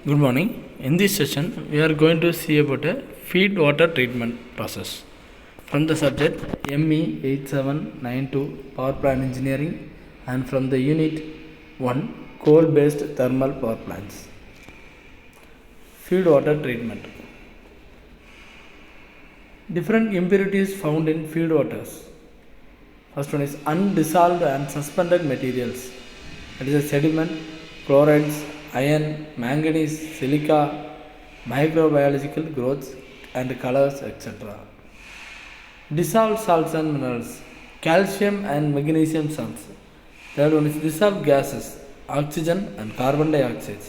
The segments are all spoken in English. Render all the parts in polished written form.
Good morning. In this session, we are going to see about a feed water treatment process from the subject ME 8792 Power Plant Engineering and from the Unit 1 Coal Based Thermal Power Plants. Feed water treatment. Different impurities found in feed waters. First one is undissolved and suspended materials. That is a sediment, chlorides, iron, manganese, silica, microbiological growths and colors, etc. Dissolved salts and minerals, calcium and magnesium salts. Third one is dissolved gases, oxygen and carbon dioxide.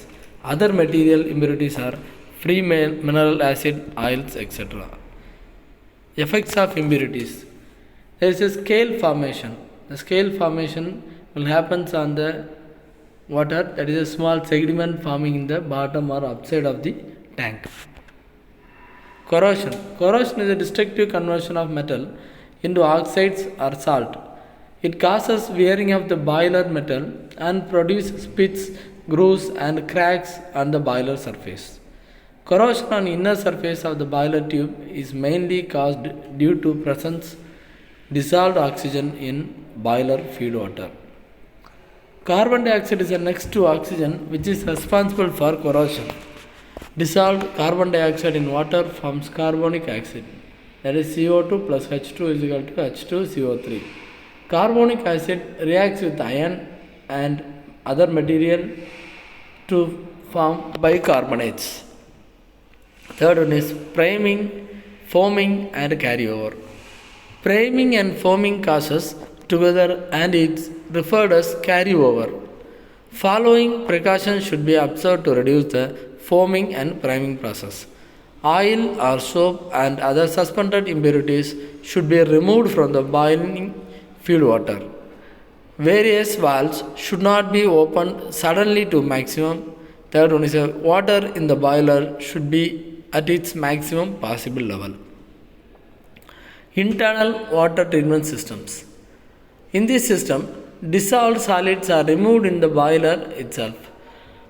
Other material impurities are free mineral acid, oils, etc. Effects of impurities. There is a scale formation. The scale formation will happen on the water, that is a small sediment forming in the bottom or upside of the tank. Corrosion. Corrosion is a destructive conversion of metal into oxides or salt. It causes wearing of the boiler metal and produces pits, grooves and cracks on the boiler surface. Corrosion on inner surface of the boiler tube is mainly caused due to presence dissolved oxygen in boiler feed water. Carbon dioxide is the next to oxygen which is responsible for corrosion. Dissolved carbon dioxide in water forms carbonic acid, that is CO2 plus H2 is equal to H2CO3. Carbonic acid reacts with iron and other material to form bicarbonates. Third one is priming, foaming and carryover. Priming and foaming causes together and it's referred as carryover. Following precautions should be observed to reduce the foaming and priming process. Oil or soap and other suspended impurities should be removed from the boiling feed water. Various valves should not be opened suddenly to maximum. Third one is water in the boiler should be at its maximum possible level. Internal water treatment systems. In this system, dissolved solids are removed in the boiler itself.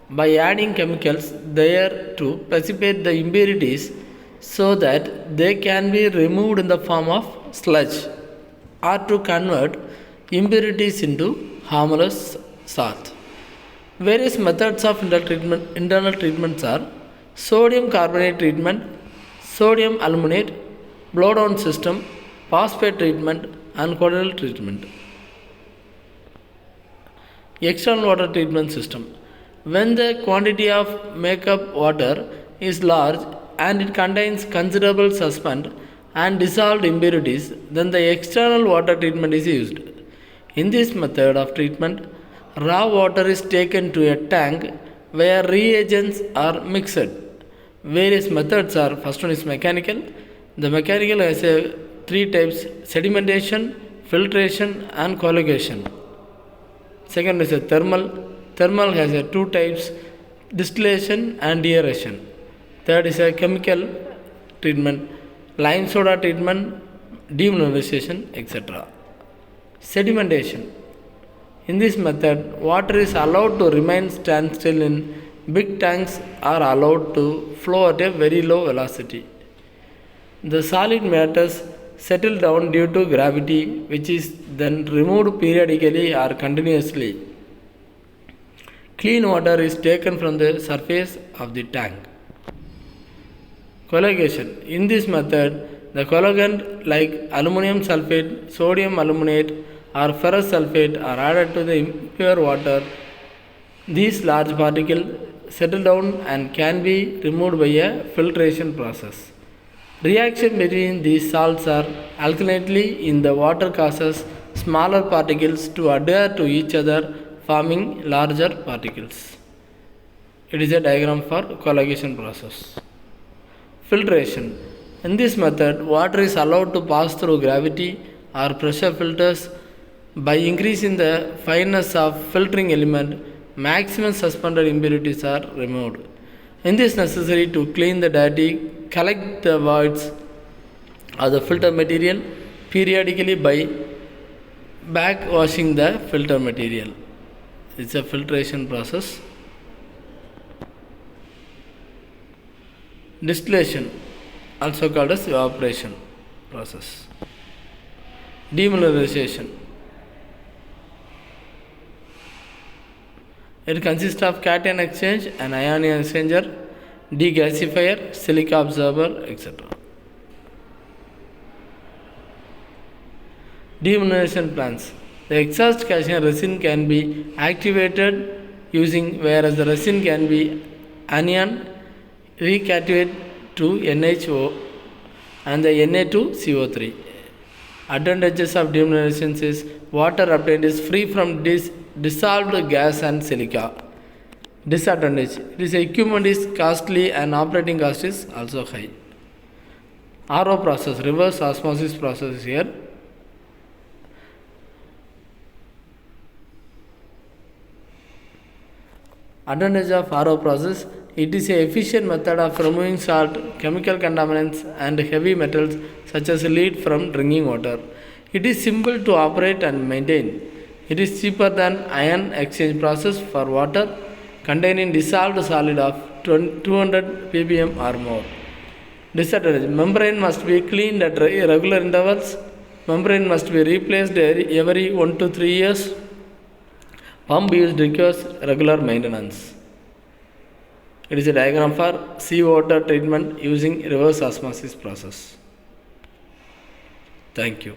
By adding chemicals there to precipitate the impurities so that they can be removed in the form of sludge or to convert impurities into harmless salt. Various methods of internal treatments are sodium carbonate treatment, sodium aluminate, blowdown system, phosphate treatment and colloidal treatment. External water treatment system. When the quantity of makeup water is large and it contains considerable suspend and dissolved impurities, then the external water treatment is used. In this method of treatment, raw water is taken to a tank where reagents are mixed. Various methods are, first one is mechanical. The mechanical has three types: sedimentation, filtration and coagulation. Second is a thermal. Thermal has two types: distillation and aeration. Third is a chemical treatment: lime soda treatment, demineralization, etc. Sedimentation. In this method, water is allowed to remain standstill in big tanks are allowed to flow at a very low velocity. The solid matters settle down due to gravity, which is then removed periodically or continuously. Clean water is taken from the surface of the tank. Coagulation. In this method, the coagulant like aluminum sulfate, sodium aluminate, or ferrous sulfate are added to the impure water. These large particles settle down and can be removed by a filtration process. Reaction between these salts are alkalinity in the water causes smaller particles to adhere to each other, forming larger particles. It is a diagram for coagulation process. Filtration. In this method, water is allowed to pass through gravity or pressure filters. By increasing the fineness of filtering element, maximum suspended impurities are removed. In this necessary to clean the dirty, collect the voids of the filter material periodically by backwashing the filter material. It's a filtration process. Distillation, also called as evaporation process. Demineralization. It consists of cation exchange, an ion exchanger, degasifier, silica absorber, etc. Demineralization plants. The exhaust cation resin can be activated using, whereas the resin can be anion reactivate to NHO and the Na to CO3. Advantages of demineralization is water obtained is free from dissolved gas and silica. Disadvantage, this equipment is costly and operating cost is also high. RO process, reverse osmosis process is here. Advantage of RO process, it is an efficient method of removing salt, chemical contaminants and heavy metals such as lead from drinking water. It is simple to operate and maintain. It is cheaper than ion exchange process for water containing dissolved solid of 200 ppm or more. Disadvantage, membrane must be cleaned at regular intervals. Membrane must be replaced every 1 to 3 years. Pump use requires regular maintenance. It is a diagram for seawater treatment using reverse osmosis process. Thank you.